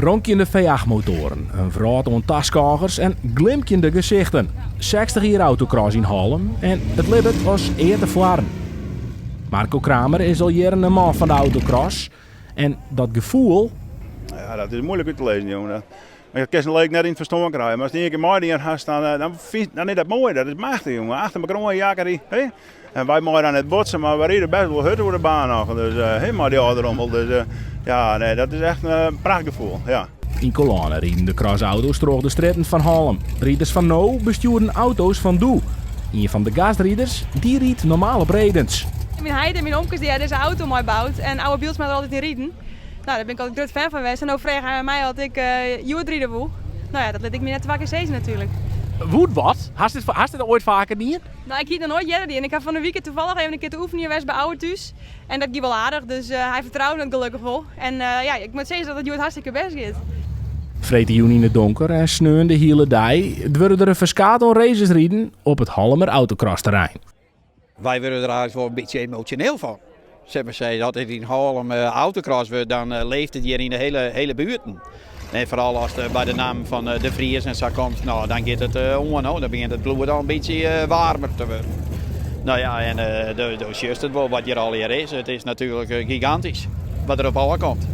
Bronkjende V8-motoren, een vrouw aan taskagers en glimkende gezichten. 60 jaar autocross in Haarlem en het libbet was eer te varen. Marco Kramer is al jaren een man van de autocross. En dat gevoel... Ja, dat is moeilijk uit te lezen, jongen. Maar je kan een leek net in het verstand krijgen. Maar als die een keer mooi in gaat staan, dan is dat mooi. Dat is machtig, jongen. Achter elkaar een jakkerie. Hey? En wij mooi aan het botsen, maar we reden best wel hut door de baan nog. Dus helemaal die ouderommel. Dus ja, nee, dat is echt een prachtig gevoel. Ja. In Colane rieden de crossauto's door de straten van Haarlem. Rieders van No bestuurden auto's van Doe. Een van de gastrieders, die riet normale bredens. Mijn Heide en mijn omkes die deze auto mooi bouwt en oude beelds maar er altijd in rieden. Nou, daar ben ik altijd groot fan van geweest. En ook vragen hij mij altijd ik rieden wil. Nou ja, dat let ik me net te vaak in steeds natuurlijk. Woed wat? Hast dit ooit vaker niet? Nou, ik hield nog nooit jaren die en ik heb van een weekend toevallig even een keer te oefenen geweest bij oude thuis. En dat ging wel aardig, dus hij vertrouwde het gelukkig wel. En ja, ik moet zeggen dat het Joert hartstikke best gaat. Vreten Joen in het donker en sneun de hele dag. Het worden er een verskaat races rieden op het Hallemer autocrossterrein. Wij worden er eigenlijk wel een beetje emotioneel van. Zeg maar, dat het in Haarlem autocross wordt, dan leeft het hier in de hele buurt. En vooral als het bij de naam van de Vries en zo komt, nou, dan gaat het dan begint het bloed al een beetje warmer te worden. Nou ja, en dus juist het wel wat hier al hier is. Het is natuurlijk gigantisch wat er op alle komt.